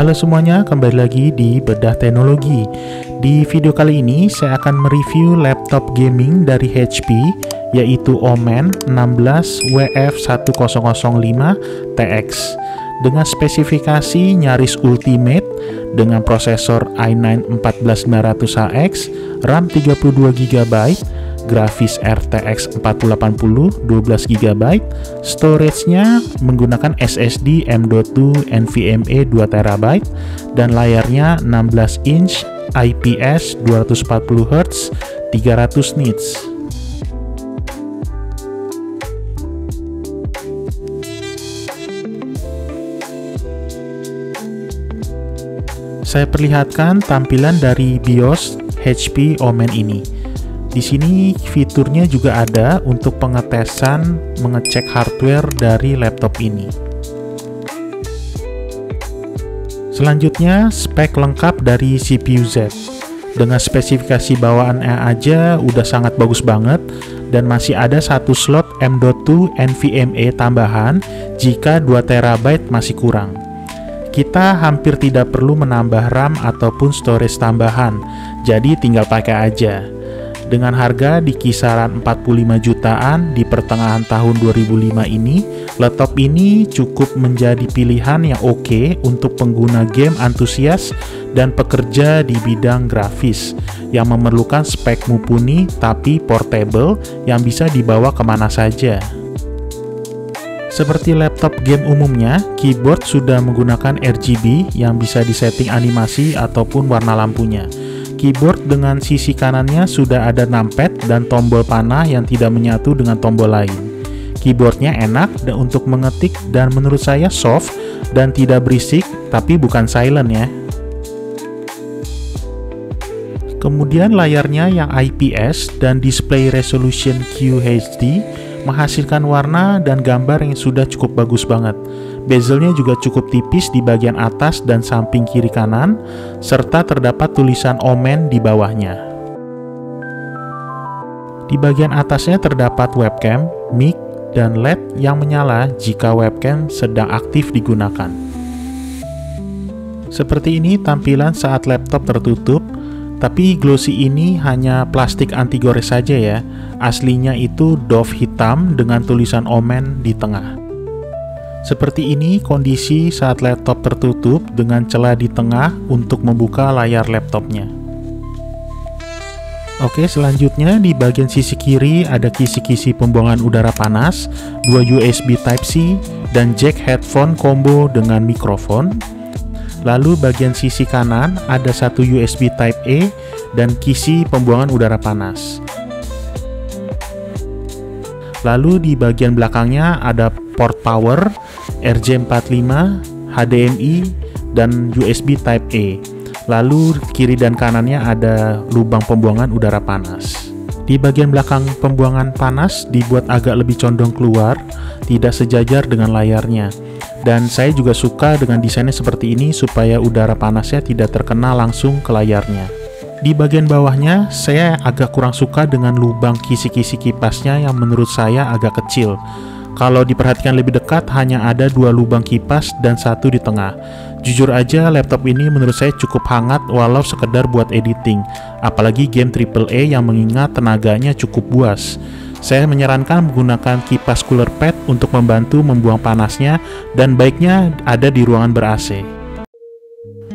Halo semuanya, kembali lagi di Bedah Teknologi. Di video kali ini saya akan mereview laptop gaming dari HP, yaitu Omen 16WF1005TX dengan spesifikasi nyaris ultimate dengan prosesor i9 14900HX, RAM 32GB, grafis RTX 4080 12GB, storage-nya menggunakan SSD M.2 NVMe 2TB, dan layarnya 16 inch IPS 240Hz 300 nits. Saya perlihatkan tampilan dari BIOS HP Omen ini. Di sini fiturnya juga ada untuk pengetesan mengecek hardware dari laptop ini. Selanjutnya, spek lengkap dari CPU Z. Dengan spesifikasi bawaannya aja udah sangat bagus banget, dan masih ada satu slot M.2 NVMe tambahan jika 2TB masih kurang. Kita hampir tidak perlu menambah RAM ataupun storage tambahan, jadi tinggal pakai aja. Dengan harga di kisaran 45 jutaan di pertengahan tahun 2005 ini, laptop ini cukup menjadi pilihan yang oke untuk pengguna game antusias dan pekerja di bidang grafis yang memerlukan spek mumpuni tapi portable yang bisa dibawa kemana saja. Seperti laptop game umumnya, keyboard sudah menggunakan RGB yang bisa disetting animasi ataupun warna lampunya. Keyboard dengan sisi kanannya sudah ada numpad dan tombol panah yang tidak menyatu dengan tombol lain. Keyboardnya enak dan untuk mengetik dan menurut saya soft dan tidak berisik, tapi bukan silent ya. Kemudian layarnya yang IPS dan display resolution QHD menghasilkan warna dan gambar yang sudah cukup bagus banget. Bezelnya juga cukup tipis di bagian atas dan samping kiri kanan, serta terdapat tulisan Omen di bawahnya. Di bagian atasnya terdapat webcam, mic, dan LED yang menyala jika webcam sedang aktif digunakan. Seperti ini tampilan saat laptop tertutup, tapi glossy ini hanya plastik anti gores saja ya. Aslinya itu doff hitam dengan tulisan Omen di tengah. Seperti ini kondisi saat laptop tertutup dengan celah di tengah untuk membuka layar laptopnya. Oke, selanjutnya di bagian sisi kiri ada kisi-kisi pembuangan udara panas, 2 USB Type-C, dan jack headphone combo dengan mikrofon. Lalu bagian sisi kanan ada satu USB Type-A dan kisi pembuangan udara panas. Lalu di bagian belakangnya ada port power, RJ45, HDMI, dan USB Type-A. Lalu kiri dan kanannya ada lubang pembuangan udara panas. Di bagian belakang pembuangan panas dibuat agak lebih condong keluar, tidak sejajar dengan layarnya. Dan saya juga suka dengan desainnya seperti ini supaya udara panasnya tidak terkena langsung ke layarnya. Di bagian bawahnya, saya agak kurang suka dengan lubang kisi-kisi kipasnya yang menurut saya agak kecil. Kalau diperhatikan lebih dekat, hanya ada 2 lubang kipas dan 1 di tengah. Jujur aja, laptop ini menurut saya cukup hangat walau sekedar buat editing, apalagi game AAA yang mengingat tenaganya cukup buas. Saya menyarankan menggunakan kipas cooler pad untuk membantu membuang panasnya, dan baiknya ada di ruangan ber-AC.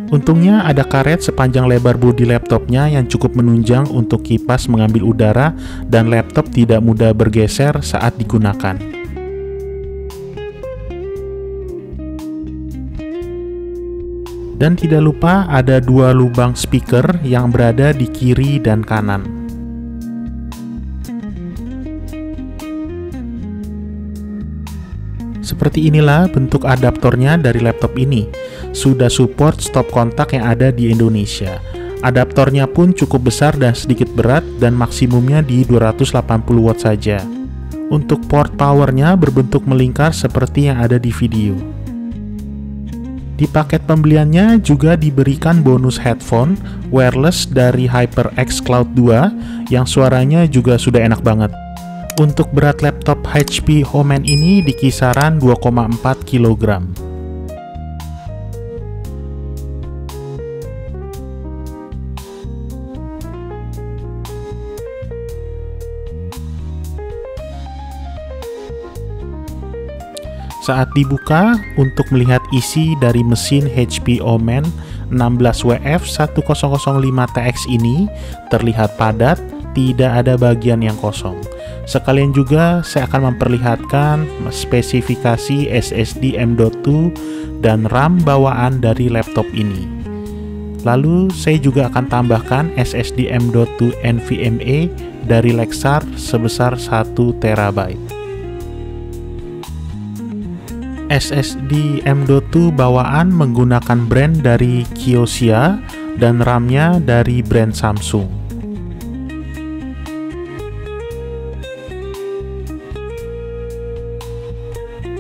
Untungnya ada karet sepanjang lebar bodi laptopnya yang cukup menunjang untuk kipas mengambil udara dan laptop tidak mudah bergeser saat digunakan. Dan tidak lupa ada 2 lubang speaker yang berada di kiri dan kanan. Seperti inilah bentuk adaptornya dari laptop ini. Sudah support stop kontak yang ada di Indonesia. Adaptornya pun cukup besar dan sedikit berat, dan maksimumnya di 280 watt saja. Untuk port powernya berbentuk melingkar seperti yang ada di video. Di paket pembeliannya juga diberikan bonus headphone wireless dari HyperX Cloud 2 yang suaranya juga sudah enak banget. Untuk berat laptop HP Omen ini di kisaran 2,4 kg. Saat dibuka, untuk melihat isi dari mesin HP Omen 16WF1005TX ini terlihat padat, tidak ada bagian yang kosong. Sekalian juga saya akan memperlihatkan spesifikasi SSD M.2 dan RAM bawaan dari laptop ini. Lalu saya juga akan tambahkan SSD M.2 NVMe dari Lexar sebesar 1 TB. SSD M.2 bawaan menggunakan brand dari Kioxia dan RAM-nya dari brand Samsung.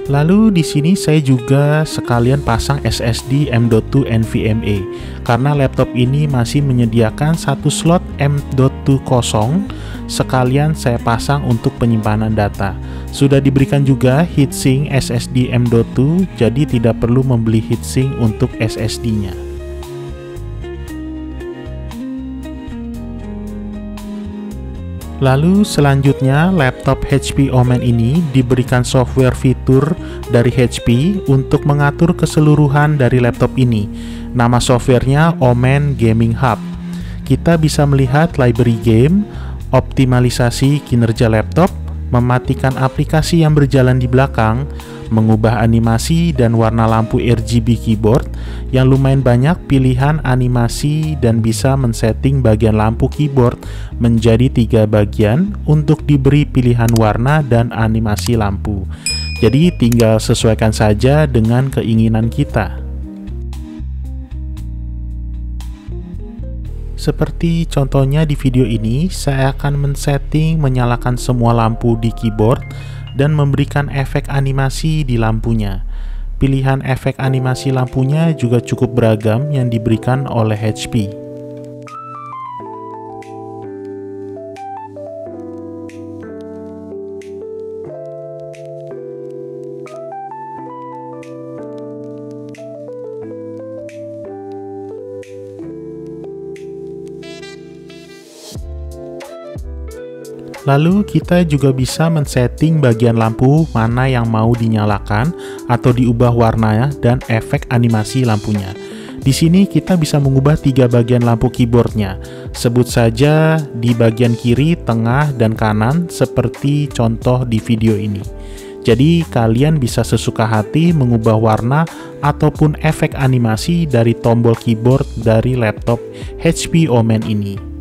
Lalu di sini saya juga sekalian pasang SSD M.2 NVMe karena laptop ini masih menyediakan satu slot M.2 kosong, sekalian saya pasang untuk penyimpanan data. Sudah diberikan juga heatsink SSD M.2, jadi tidak perlu membeli heatsink untuk SSD-nya. Lalu selanjutnya, laptop HP Omen ini diberikan software fitur dari HP untuk mengatur keseluruhan dari laptop ini. Nama softwarenya Omen Gaming Hub. Kita bisa melihat library game, optimalisasi kinerja laptop, mematikan aplikasi yang berjalan di belakang, mengubah animasi dan warna lampu RGB keyboard yang lumayan banyak pilihan animasi, dan bisa men-setting bagian lampu keyboard menjadi 3 bagian untuk diberi pilihan warna dan animasi lampu. Jadi tinggal sesuaikan saja dengan keinginan kita. Seperti contohnya di video ini, saya akan men-setting menyalakan semua lampu di keyboard dan memberikan efek animasi di lampunya. Pilihan efek animasi lampunya juga cukup beragam yang diberikan oleh HP. Lalu kita juga bisa men-setting bagian lampu mana yang mau dinyalakan atau diubah warnanya dan efek animasi lampunya. Di sini kita bisa mengubah 3 bagian lampu keyboardnya. Sebut saja di bagian kiri, tengah, dan kanan seperti contoh di video ini. Jadi kalian bisa sesuka hati mengubah warna ataupun efek animasi dari tombol keyboard dari laptop HP Omen ini.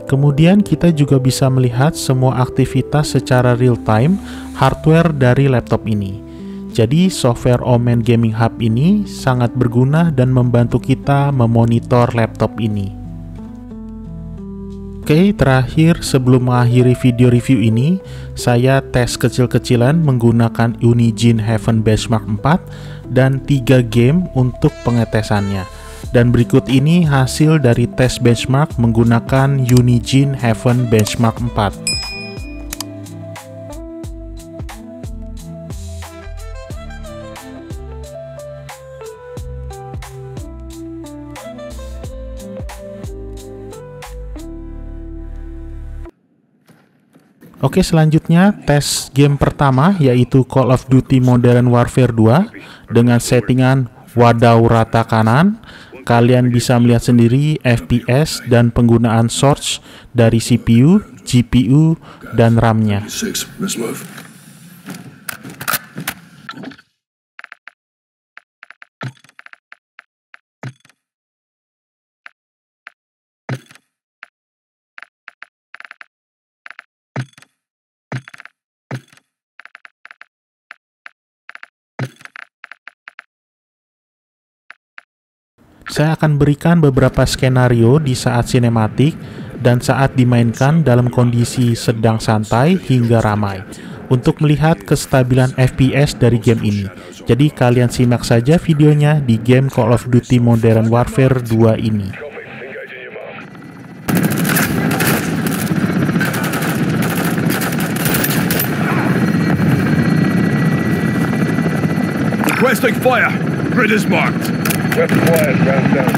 Kemudian kita juga bisa melihat semua aktivitas secara real time hardware dari laptop ini. Jadi software Omen Gaming Hub ini sangat berguna dan membantu kita memonitor laptop ini. Oke, terakhir sebelum mengakhiri video review ini, saya tes kecil-kecilan menggunakan Unigine Heaven Benchmark 4 dan 3 game untuk pengetesannya. Dan berikut ini hasil dari tes benchmark menggunakan Unigine Heaven Benchmark 4. Oke, selanjutnya tes game pertama yaitu Call of Duty Modern Warfare 2 dengan settingan wadaw rata kanan. Kalian bisa melihat sendiri FPS dan penggunaan source dari CPU, GPU, dan RAM-nya. Saya akan berikan beberapa skenario di saat sinematik dan saat dimainkan dalam kondisi sedang santai hingga ramai untuk melihat kestabilan FPS dari game ini. Jadi kalian simak saja videonya di game Call of Duty Modern Warfare 2 ini. Requesting fire. Grid is marked. Weapon quiet. Round down.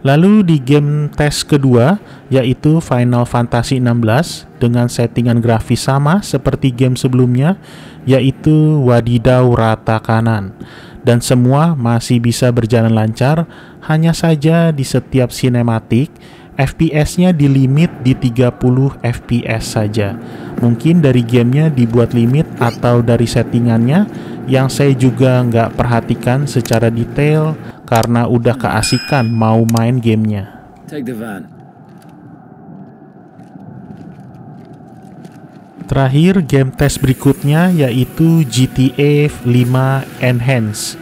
Lalu di game tes kedua, yaitu Final Fantasy 16 dengan settingan grafis sama seperti game sebelumnya, yaitu wadidaw rata kanan. Dan semua masih bisa berjalan lancar, hanya saja di setiap sinematik, FPS-nya di limit di 30 FPS saja. Mungkin dari gamenya dibuat limit atau dari settingannya yang saya juga nggak perhatikan secara detail karena udah keasikan mau main gamenya. Take the van. Terakhir, game tes berikutnya yaitu GTA 5 Enhanced.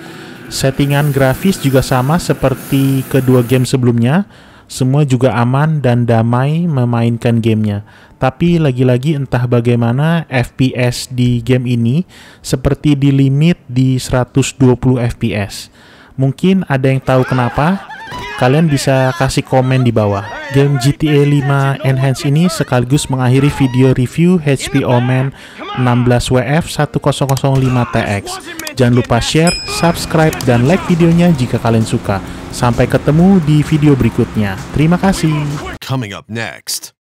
Settingan grafis juga sama seperti kedua game sebelumnya. Semua juga aman dan damai memainkan gamenya. Tapi lagi-lagi entah bagaimana FPS di game ini seperti di limit di 120 FPS. Mungkin ada yang tahu kenapa? Kalian bisa kasih komen di bawah. Game GTA 5 Enhanced ini sekaligus mengakhiri video review HP Omen 16WF1005TX. Jangan lupa share, subscribe, dan like videonya jika kalian suka. Sampai ketemu di video berikutnya. Terima kasih. Coming up next.